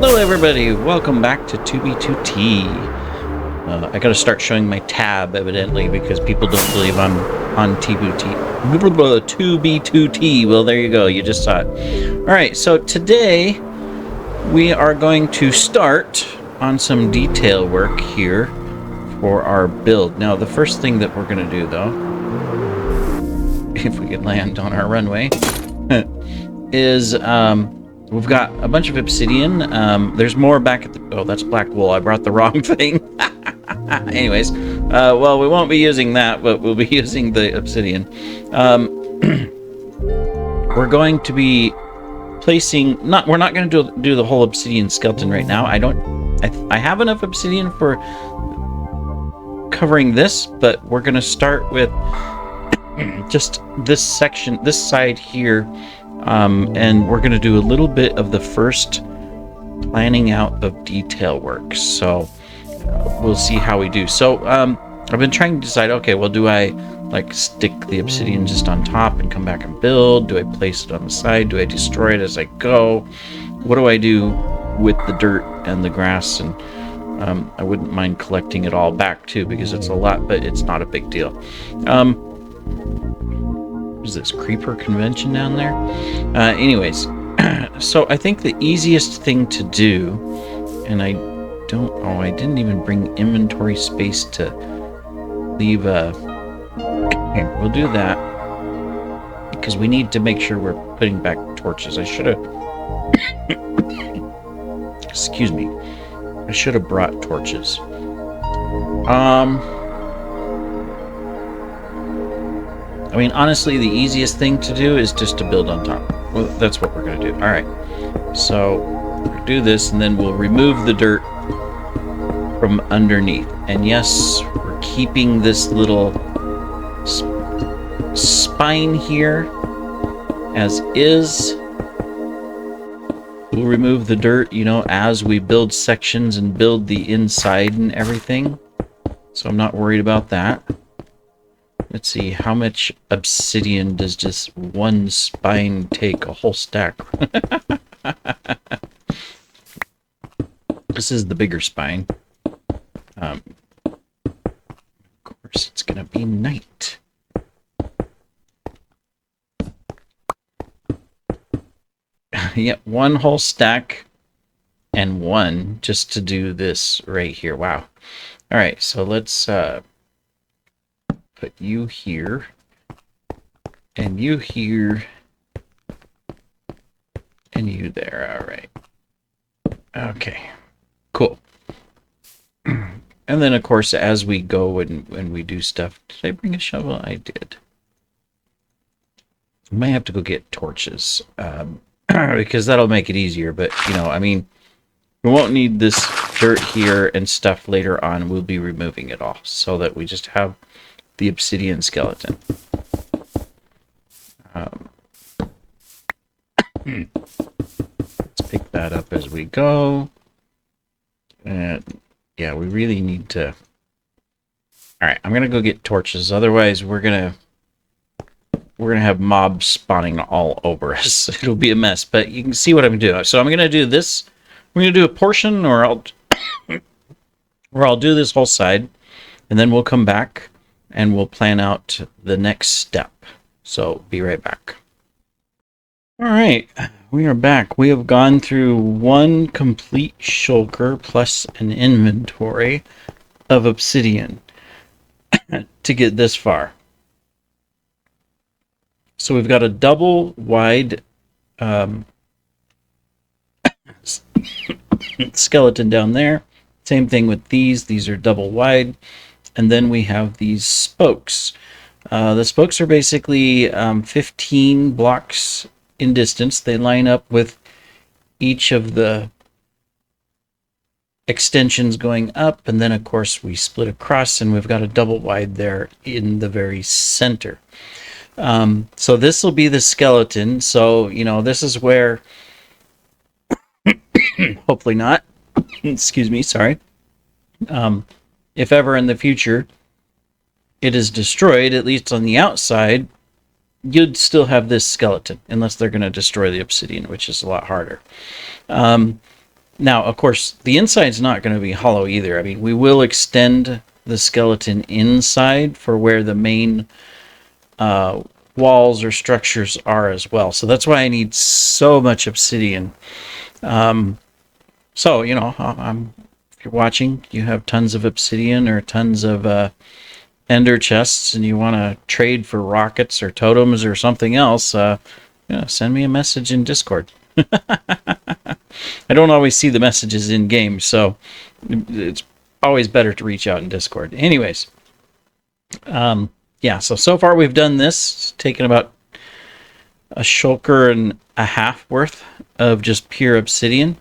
Hello everybody, welcome back to 2B2T. I gotta start showing my tab evidently because people don't believe I'm on 2B2T. Well, there you go, you just saw it. Alright, so today we are going to start on some detail work here for our build. Now the first thing that we're gonna do though, if we can land on our runway, is we've got a bunch of obsidian. There's more back at the... Oh, that's black wool. I brought the wrong thing. Anyways, well, we won't be using that, but we'll be using the obsidian. We're going to be placing... We're not going to do the whole obsidian skeleton right now. I have enough obsidian for covering this, but we're going to start with just this section, this side here. And we're going to do a little bit of the first planning out of detail work. So we'll see how we do. So I've been trying to decide, okay, well, do I like stick the obsidian just on top and come back and build? Do I place it on the side? Do I destroy it as I go? What do I do with the dirt and the grass? And I wouldn't mind collecting it all back too, because it's a lot, but it's not a big deal. Is this creeper convention down there? Anyways, so I think the easiest thing to do, and I didn't even bring inventory space to leave a... Okay, we'll do that, because we need to make sure we're putting back torches. I should have... Excuse me. I should have brought torches. I mean, honestly, the easiest thing to do is just to build on top. Well, that's what we're going to do. All right. So we'll do this, and then we'll remove the dirt from underneath. And yes, we're keeping this little spine here as is. We'll remove the dirt, you know, as we build sections and build the inside and everything. So I'm not worried about that. Let's see, how much obsidian does just one spine take? A whole stack. This is the bigger spine. Of course, it's going to be night. Yep, one whole stack and one just to do this right here. Wow. All right, so let's... put you here, and you here, and you there. All right. Okay. Cool. And then, of course, as we go and when we do stuff... Did I bring a shovel? I did. I might have to go get torches, because that'll make it easier. But, you know, I mean, we won't need this dirt here and stuff later on. We'll be removing it all so that we just have the obsidian skeleton. Let's pick that up as we go. And yeah, we really need to... Alright, I'm gonna go get torches. Otherwise, we're gonna have mobs spawning all over us. It'll be a mess, but you can see what I'm doing. So I'm gonna do this. I'm gonna do a portion, or I'll do this whole side, and then we'll come back and we'll plan out the next step. So, be right back. Alright, we are back. We have gone through one complete shulker plus an inventory of obsidian to get this far. So we've got a double wide skeleton down there. Same thing with these. These are double wide. And then we have these spokes. The spokes are basically 15 blocks in distance. They line up with each of the extensions going up. And then, of course, we split across, and we've got a double wide there in the very center. So this will be the skeleton. So, you know, this is where... hopefully not. Excuse me, sorry. If ever in the future it is destroyed, at least on the outside, you'd still have this skeleton, unless they're going to destroy the obsidian, which is a lot harder. Now, of course, the inside's not going to be hollow either. I mean, we will extend the skeleton inside for where the main walls or structures are as well. So that's why I need so much obsidian. So, you know, if you're watching, you have tons of obsidian or tons of ender chests, and you want to trade for rockets or totems or something else, send me a message in Discord. I don't always see the messages in game, so it's always better to reach out in Discord. Anyways, yeah, so far we've done this. It's taken about a shulker and a half worth of just pure obsidian.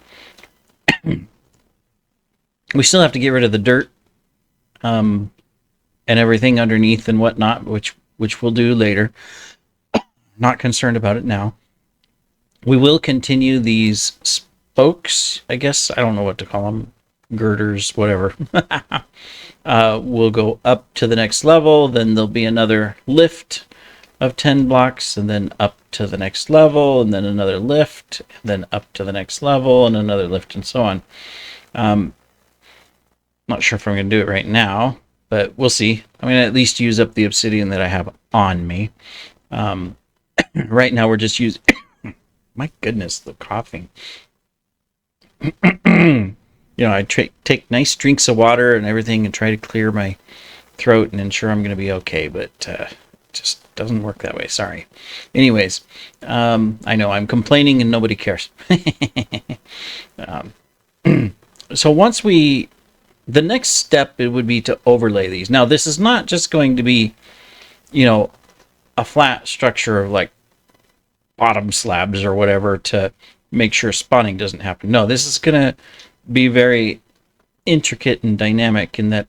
We still have to get rid of the dirt and everything underneath and whatnot, which we'll do later. Not concerned about it now. We will continue these spokes, I guess. I don't know what to call them. Girders, whatever. We'll go up to the next level. Then there'll be another lift of 10 blocks, and then up to the next level, and then another lift, and then up to the next level, and another lift, and so on. Not sure if I'm going to do it right now, but we'll see. I'm going to at least use up the obsidian that I have on me. Right now we're just using... My goodness, the coughing. You know, I take nice drinks of water and everything and try to clear my throat and ensure I'm going to be okay, but it just doesn't work that way. Sorry. Anyways, I know I'm complaining and nobody cares. So once the next step, it would be to overlay these. Now, this is not just going to be, you know, a flat structure of like bottom slabs or whatever to make sure spawning doesn't happen. No, this is going to be very intricate and dynamic in that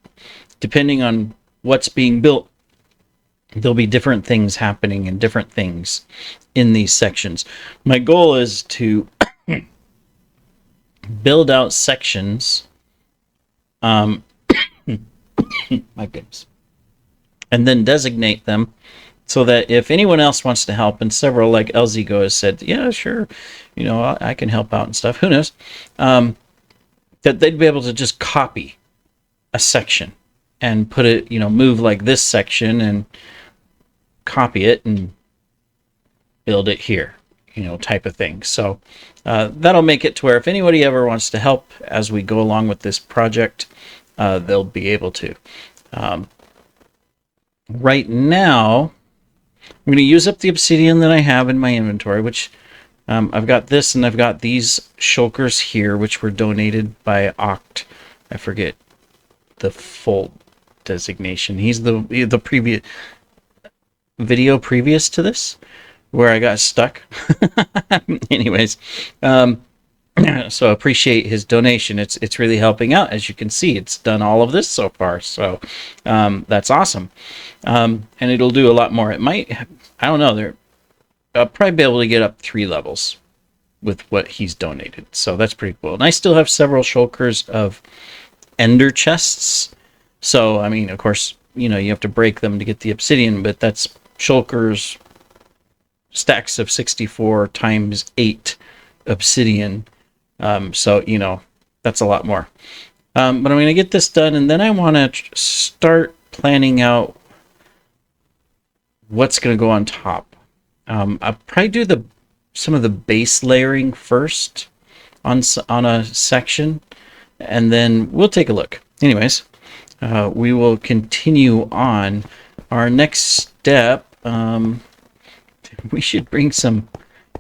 depending on what's being built, there'll be different things happening and different things in these sections. My goal is to build out sections, my goodness, and then designate them so that if anyone else wants to help, and several, like Elzigo has said, yeah, sure, you know, I can help out and stuff, who knows, that they'd be able to just copy a section and put it, you know, move like this section and copy it and build it here, you know, type of thing. So that'll make it to where if anybody ever wants to help as we go along with this project, they'll be able to. Right now, I'm going to use up the obsidian that I have in my inventory, which I've got this, and I've got these shulkers here, which were donated by Oct. I forget the full designation. He's the previous video previous to this, where I got stuck. Anyways, so appreciate his donation. It's really helping out. As you can see, it's done all of this so far. So that's awesome. And it'll do a lot more. It might, I don't know, I'll probably be able to get up 3 levels with what he's donated. So that's pretty cool. And I still have several shulkers of ender chests. So, I mean, of course, you know, you have to break them to get the obsidian, but that's shulkers, stacks of 64 times 8 obsidian. So, you know, that's a lot more. But I'm going to get this done, and then I want to start planning out what's going to go on top. I'll probably do some of the base layering first on a section, and then we'll take a look. Anyways, we will continue on. Our next step, I should bring some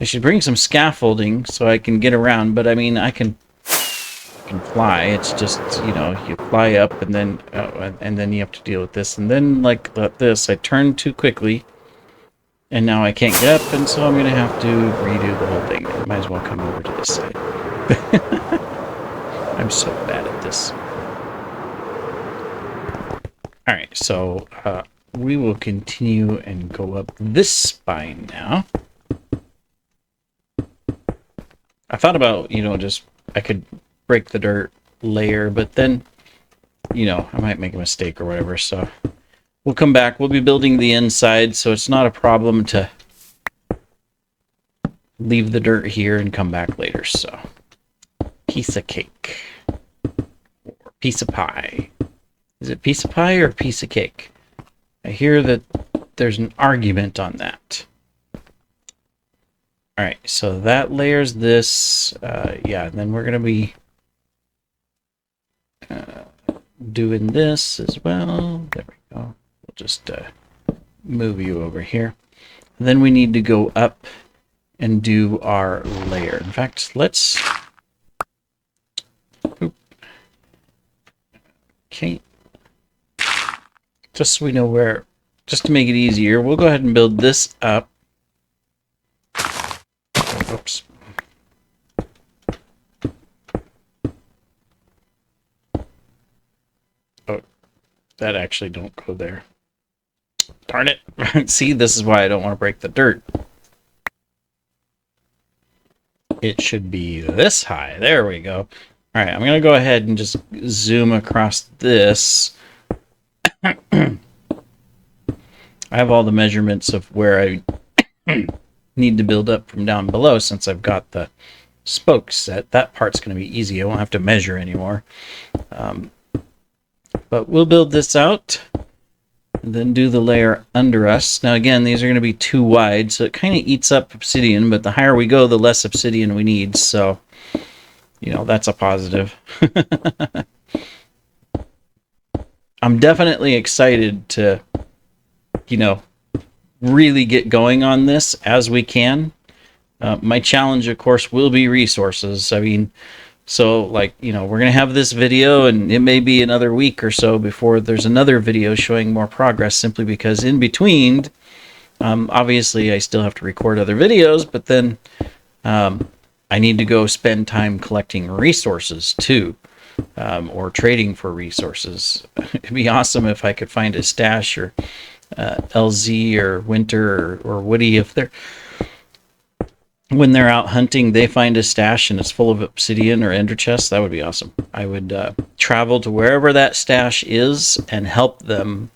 scaffolding so I can get around, but I mean, I can fly. It's just, you know, you fly up and then you have to deal with this, and then like this, I turned too quickly and now I can't get up, and so I'm gonna have to redo the whole thing. I might as well come over to this side. I'm so bad at this. All right, so we will continue and go up this spine now. I thought about, you know, just I could break the dirt layer, but then, you know, I might make a mistake or whatever, so we'll come back. We'll be building the inside, so it's not a problem to leave the dirt here and come back later, so piece of cake. Or piece of pie. Is it piece of pie or piece of cake? I hear that there's an argument on that. Alright, so that layers this. Yeah, and then we're going to be doing this as well. There we go. We'll just move you over here. And then we need to go up and do our layer. In fact, let's... Oop. Okay. Just so we know where... Just to make it easier, we'll go ahead and build this up. Oops. Oh, that actually don't go there. Darn it. See, this is why I don't want to break the dirt. It should be this high. There we go. All right, I'm going to go ahead and just zoom across this. I have all the measurements of where I need to build up from down below since I've got the spokes set. That part's going to be easy. I won't have to measure anymore. But we'll build this out and then do the layer under us. Now again, these are going to be too wide, so it kind of eats up obsidian, but the higher we go, the less obsidian we need. So, you know, that's a positive. I'm definitely excited to, you know, really get going on this as we can. My challenge, of course, will be resources. I mean, so like, you know, we're going to have this video and it may be another week or so before there's another video showing more progress, simply because in between, obviously I still have to record other videos, but then I need to go spend time collecting resources too. Or trading for resources. It'd be awesome if I could find a stash, or LZ or Winter or Woody, if they're, when they're out hunting, they find a stash and it's full of obsidian or ender chests. That would be awesome. I would travel to wherever that stash is and help them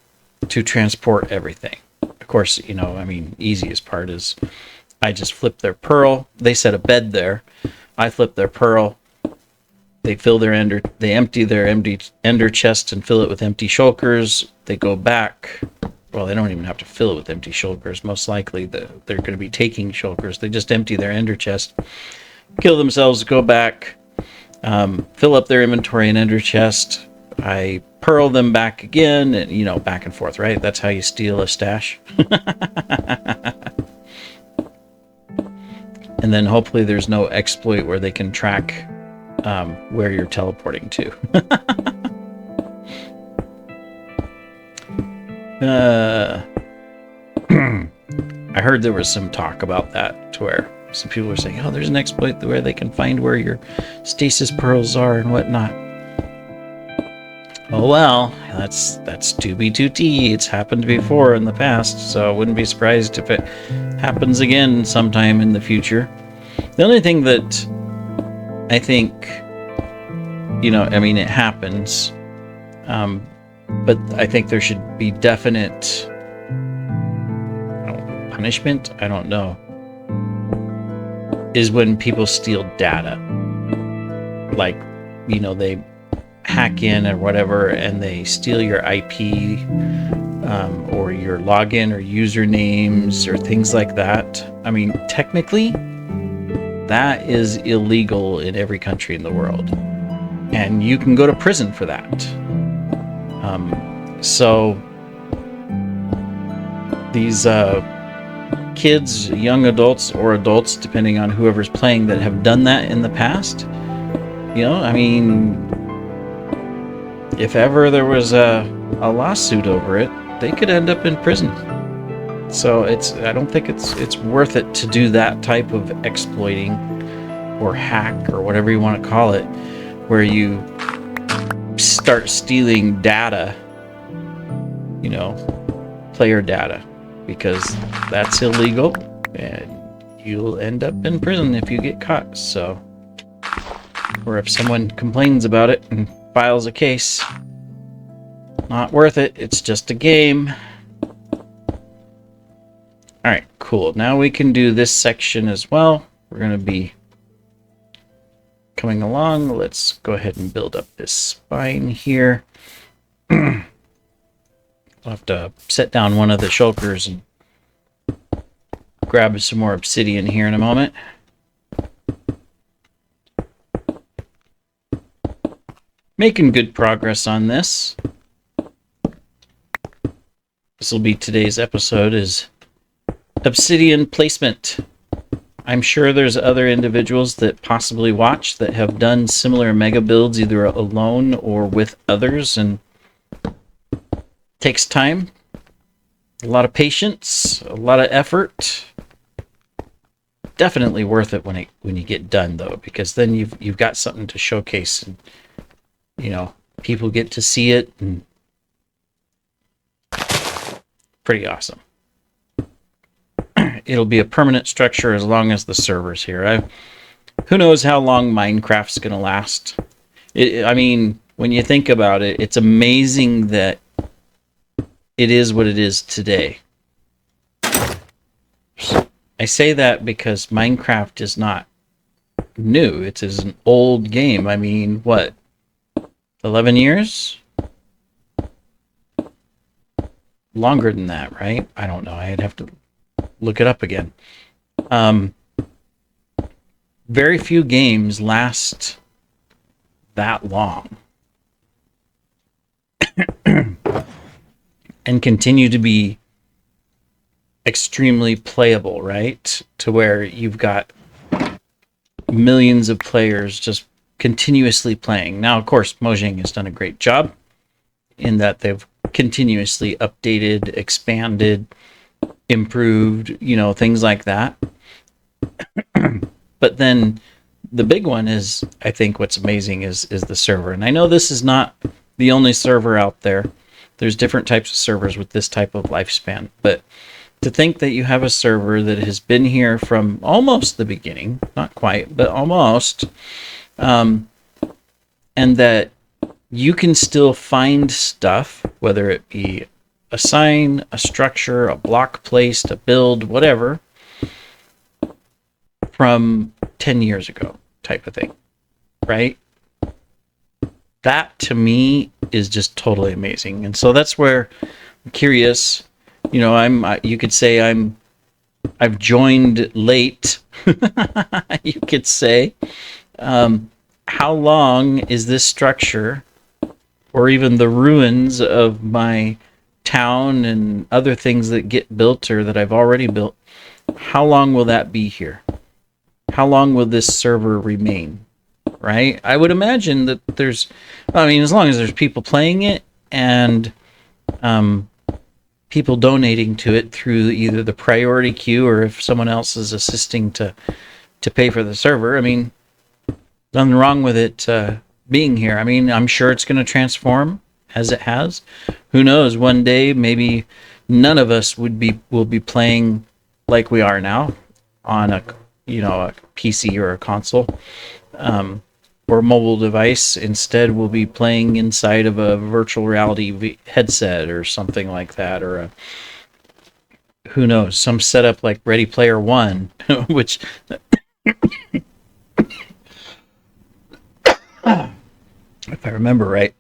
to transport everything. Of course, you know, I mean, easiest part is I just flip their pearl. They set a bed there. I flip their pearl. They fill their they empty their empty ender chest and fill it with empty shulkers. They go back. Well, they don't even have to fill it with empty shulkers. Most likely they're going to be taking shulkers. They just empty their ender chest, kill themselves, go back, fill up their inventory and ender chest. I pearl them back again, and, you know, back and forth, right? That's how you steal a stash. And then hopefully there's no exploit where they can track where you're teleporting to. I heard there was some talk about that, to where some people were saying, oh, there's an exploit where they can find where your stasis pearls are and whatnot. Oh well, that's 2B2T. It's happened before in the past, so I wouldn't be surprised if it happens again sometime in the future. The only thing that I think, you know, I mean, it happens, but I think there should be definite punishment, I don't know, is when people steal data. Like, you know, they hack in or whatever and they steal your IP or your login or usernames or things like that. I mean, technically, that is illegal in every country in the world, and you can go to prison for that. So these kids, young adults or adults, depending on whoever's playing, that have done that in the past, you know, I mean, if ever there was a lawsuit over it, they could end up in prison. So I don't think it's worth it to do that type of exploiting or hack or whatever you want to call it, where you start stealing data, you know, player data, because that's illegal and you'll end up in prison if you get caught. So, or if someone complains about it and files a case, not worth it. It's just a game. Alright, cool. Now we can do this section as well. We're going to be coming along. Let's go ahead and build up this spine here. I'll have to set down one of the shulkers and grab some more obsidian here in a moment. Making good progress on this. This will be today's episode, is obsidian placement. I'm sure there's other individuals that possibly watch that have done similar mega builds either alone or with others, and takes time, a lot of patience, a lot of effort. Definitely worth it when you get done, though, because then you've got something to showcase, and people get to see it, and pretty awesome. It'll be a permanent structure as long as the server's here. Who knows how long Minecraft's going to last? I mean, when you think about it, it's amazing that it is what it is today. I say that because Minecraft is not new. It is an old game. I mean, what? 11 years? Longer than that, right? I don't know. I'd have to look it up again. Very few games last that long and continue to be extremely playable, right? To where you've got millions of players just continuously playing. Now, of course, Mojang has done a great job in that they've continuously updated, expanded, improved, things like that. But then the big one is, I think what's amazing is the server. And I know this is not the only server out there. There's different types of servers with this type of lifespan. But to think that you have a server that has been here from almost the beginning, not quite, but almost, and that you can still find stuff, whether it be a sign, a structure, a block placed, a build, whatever, from 10 years ago type of thing, right? That to me is just totally amazing. And so that's where I'm curious, you could say I've joined late. You could say, how long is this structure, or even the ruins of my town and other things that get built or that I've already built, how long will that be here? How long will this server remain? Right? I would imagine that as long as there's people playing it and people donating to it through either the priority queue or if someone else is assisting to pay for the server, nothing wrong with it being here. I'm sure it's going to transform as it has. Who knows? One day, maybe none of us will be playing like we are now on a PC or a console or mobile device. Instead, we'll be playing inside of a virtual reality headset or something like that, or who knows, some setup like Ready Player One, which if I remember right,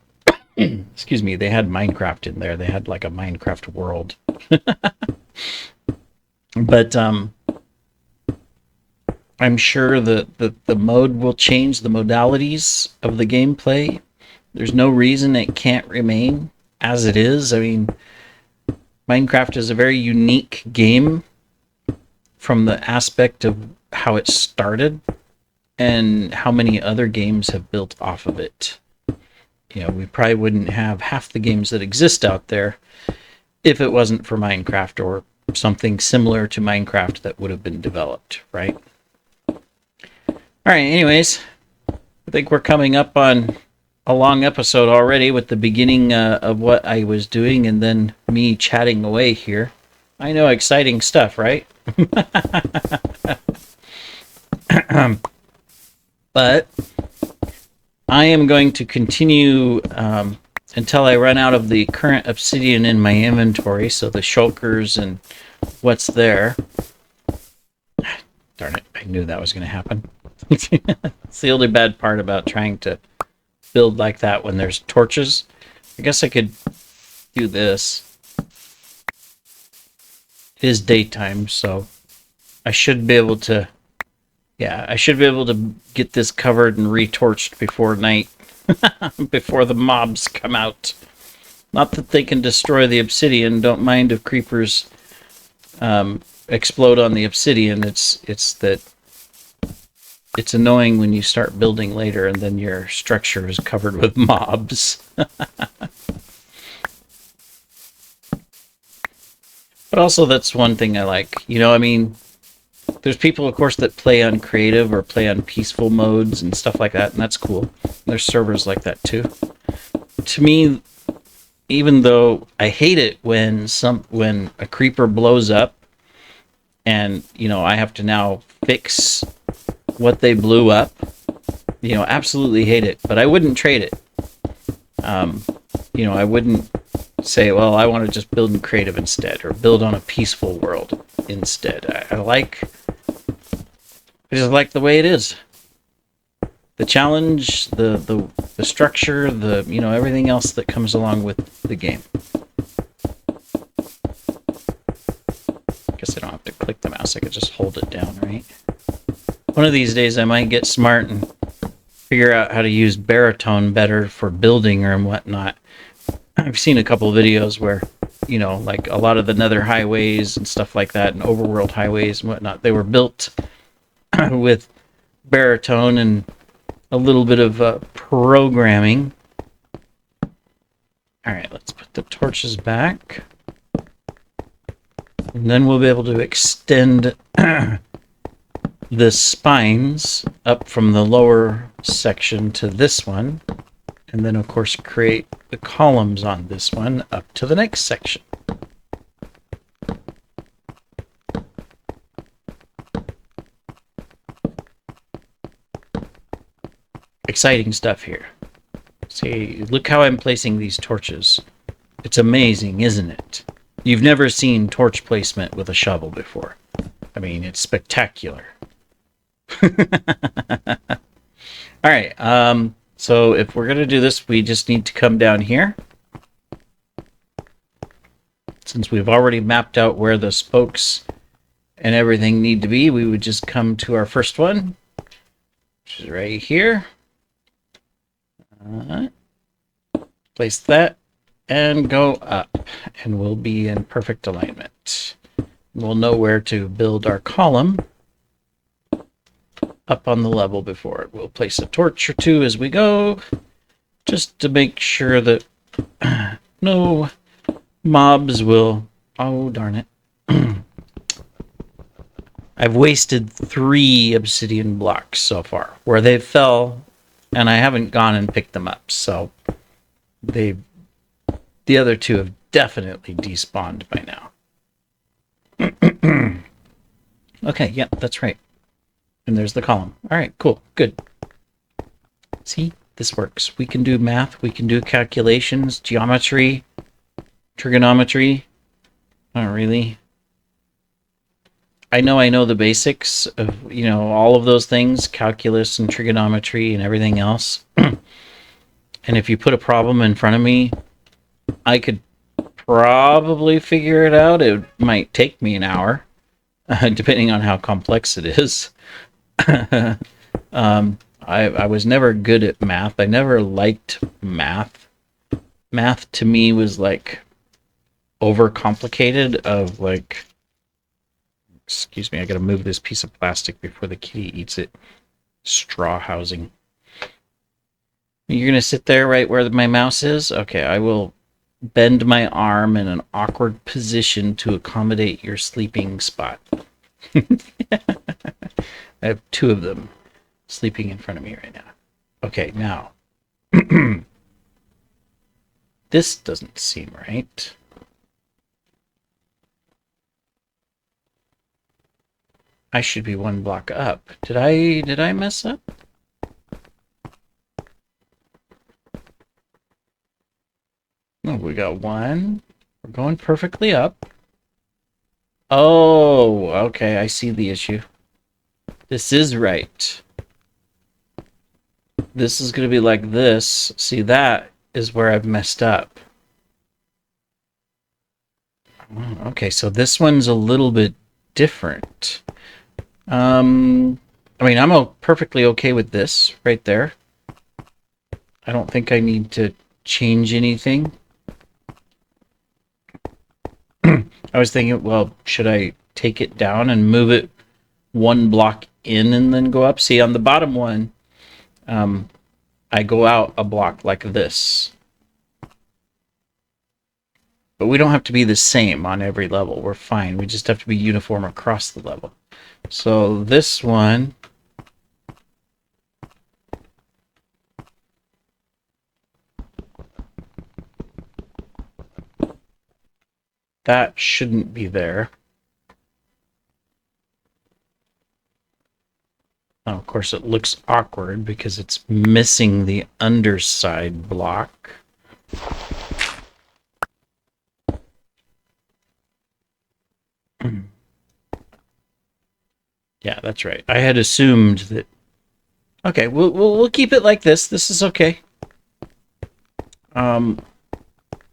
excuse me, they had Minecraft in there. They had like a Minecraft world. But I'm sure that the mode will change, the modalities of the gameplay. There's no reason it can't remain as it is. Minecraft is a very unique game from the aspect of how it started and how many other games have built off of it. We probably wouldn't have half the games that exist out there if it wasn't for Minecraft or something similar to Minecraft that would have been developed, right? All right, anyways, I think we're coming up on a long episode already with the beginning of what I was doing and then me chatting away here. I know, exciting stuff, right? But I am going to continue until I run out of the current obsidian in my inventory, so the shulkers and what's there. Darn it, I knew that was going to happen. It's the only bad part about trying to build like that when there's torches. I guess I could do this. It is daytime, so I should be able to... Yeah, I should be able to get this covered and retorched before night. Before the mobs come out. Not that they can destroy the obsidian. Don't mind if creepers explode on the obsidian. It's that it's annoying when you start building later and then your structure is covered with mobs. But also that's one thing I like. You know, I mean, there's people, of course, that play on creative or play on peaceful modes and stuff like that, and that's cool. There's servers like that too. To me, even though I hate it when a creeper blows up and, you know, I have to now fix what they blew up, you know, absolutely hate it, but I wouldn't trade it. You know, I wouldn't say, well, I want to just build in creative instead, or build on a peaceful world instead. I just like the way it is. The challenge, the structure, you know, everything else that comes along with the game. Guess I don't have to click the mouse, I could just hold it down, right? One of these days I might get smart and figure out how to use baritone better for building or whatnot. I've seen a couple of videos where, you know, like a lot of the nether highways and stuff like that, and overworld highways and whatnot, they were built with baritone and a little bit of programming. Alright, let's put the torches back. And then we'll be able to extend the spines up from the lower section to this one. And then, of course, create the columns on this one up to the next section. Exciting stuff here. See, look how I'm placing these torches. It's amazing, isn't it? You've never seen torch placement with a shovel before. I mean, it's spectacular. Alright, so if we're going to do this, we just need to come down here. Since we've already mapped out where the spokes and everything need to be, we would just come to our first one, which is right here. Place that and go up, and we'll be in perfect alignment. We'll know where to build our column up on the level before it. We'll place a torch or two as we go, just to make sure that no mobs will... Oh, darn it. I've wasted 3 obsidian blocks so far, where they fell, and I haven't gone and picked them up, so the other 2 have definitely despawned by now. Okay, yeah, that's right. And there's the column. Alright, cool, good. See, this works. We can do math, we can do calculations, geometry, trigonometry. Not really. I know the basics of, you know, all of those things, calculus and trigonometry and everything else. And if you put a problem in front of me, I could probably figure it out. It might take me an hour, depending on how complex it is. I was never good at math. I never liked math. Math to me was like overcomplicated, of like... Excuse me, I gotta move this piece of plastic before the kitty eats it. Straw housing. You're gonna sit there right where my mouse is? Okay, I will bend my arm in an awkward position to accommodate your sleeping spot. I have 2 of them sleeping in front of me right now. Okay, now. This doesn't seem right. I should be 1 block up. Did I mess up? Oh, we got 1. We're going perfectly up. Oh, okay, I see the issue. This is right. this is going to be like this. See, that is where I've messed up. Okay, so this one's a little bit different. I mean, I'm perfectly okay with this right there. I don't think I need to change anything. I was thinking, well, should I take it down and move it one block in and then go up? See, on the bottom one, I go out a block like this. But we don't have to be the same on every level. We're fine. We just have to be uniform across the level. So this one, that shouldn't be there. Now, of course, it looks awkward because it's missing the underside block. Yeah, that's right. I had assumed that. Okay, we'll keep it like this. This is okay. We'll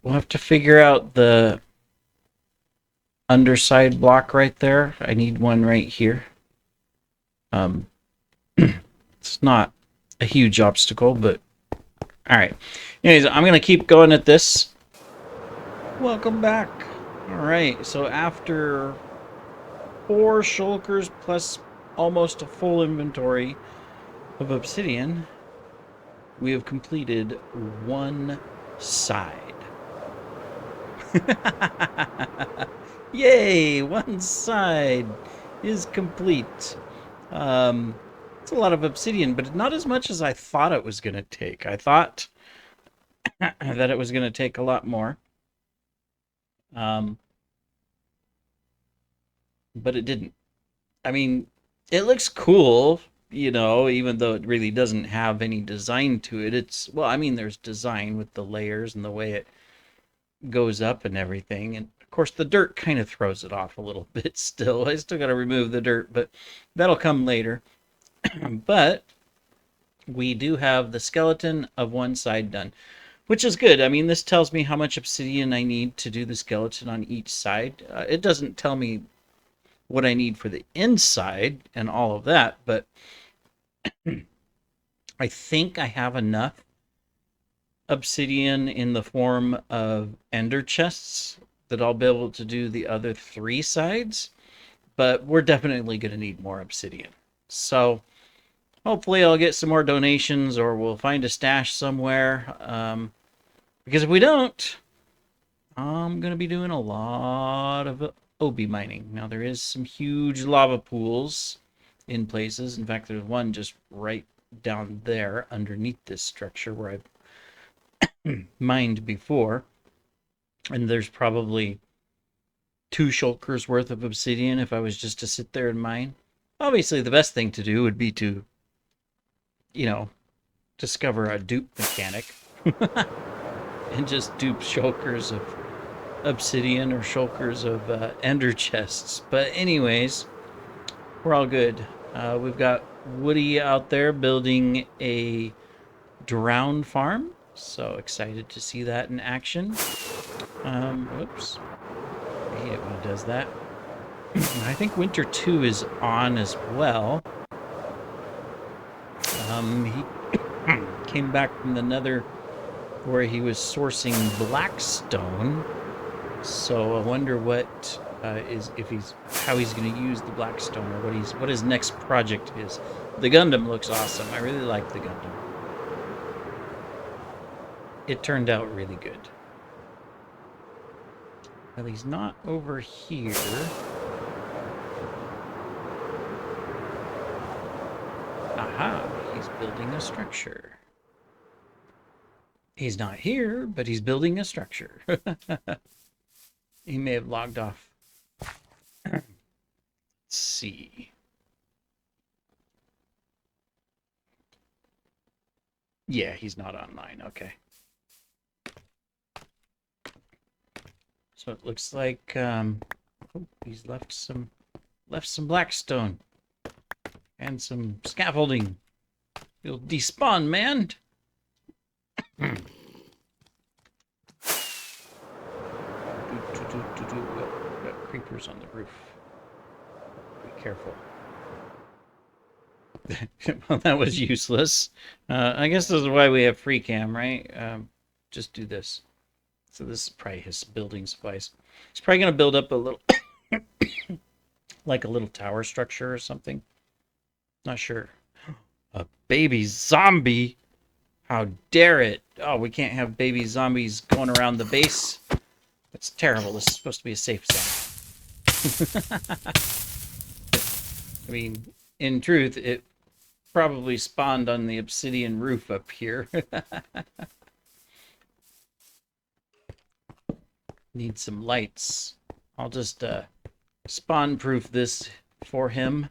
have to figure out the underside block right there. I need one right here. It's not a huge obstacle, but all right. Anyways, I'm gonna keep going at this. Welcome back. All right, so after 4 shulkers plus almost a full inventory of obsidian, we have completed one side. Yay! One side is complete. It's a lot of obsidian, but not as much as I thought it was going to take. I thought that it was going to take a lot more. But it didn't. I mean, it looks cool, you know, even though it really doesn't have any design to it. It's, well, I mean, there's design with the layers and the way it goes up and everything. And of course, the dirt kind of throws it off a little bit still. I still got to remove the dirt, but that'll come later. But we do have the skeleton of one side done, which is good. I mean, this tells me how much obsidian I need to do the skeleton on each side. It doesn't tell me what I need for the inside and all of that, but I think I have enough obsidian in the form of ender chests that I'll be able to do the other 3 sides, but we're definitely going to need more obsidian. So hopefully I'll get some more donations, or we'll find a stash somewhere, because if we don't, I'm going to be doing a lot of obi mining. Now, there is some huge lava pools in places. In fact, there's one just right down there underneath this structure where I've mined before. And there's probably 2 shulkers worth of obsidian if I was just to sit there and mine. Obviously, the best thing to do would be to, you know, discover a dupe mechanic and just dupe shulkers of obsidian or shulkers of ender chests. But anyways, we're all good. We've got Woody out there building a drown farm, so excited to see that in action. Whoops, I hate it when it does that. I think winter 2 is on as well. He came back from the nether where he was sourcing blackstone. So I wonder what how he's going to use the blackstone, or what his next project is. The Gundam looks awesome. I really like the Gundam. It turned out really good. Well, he's not over here. Aha, he's building a structure. He's not here, but he's building a structure. He may have logged off. Let's see. Yeah, he's not online. Okay. So it looks like he's left some blackstone and some scaffolding. You'll despawn, man. Got creepers on the roof. Be careful. Well, that was useless. I guess this is why we have free cam, right? Just do this. So this is probably his building supplies. He's probably going to build up a little, like a little tower structure or something. Not sure. A baby zombie? How dare it? Oh, we can't have baby zombies going around the base. That's terrible. This is supposed to be a safe zone. I mean, in truth, it probably spawned on the obsidian roof up here. Need some lights. I'll just spawn proof this for him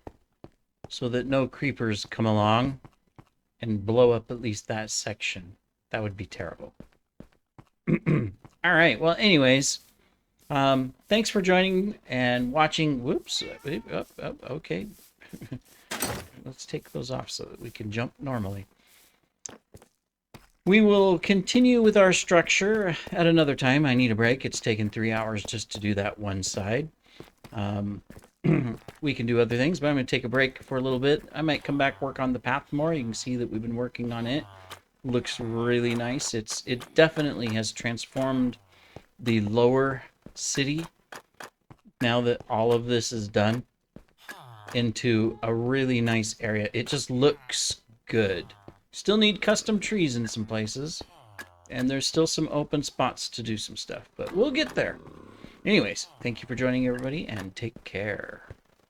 so that no creepers come along and blow up at least that section. That would be terrible. All right. Well, anyways, thanks for joining and watching. Whoops. Okay. Let's take those off so that we can jump normally. We will continue with our structure at another time. I need a break. It's taken 3 hours just to do that one side. We can do other things, but I'm going to take a break for a little bit. I might come back, work on the path more. You can see that we've been working on it. Looks really nice. It definitely has transformed the lower city, now that all of this is done, into a really nice area. It just looks good. Still need custom trees in some places, and there's still some open spots to do some stuff, but we'll get there. Anyways, thank you for joining, everybody, and take care.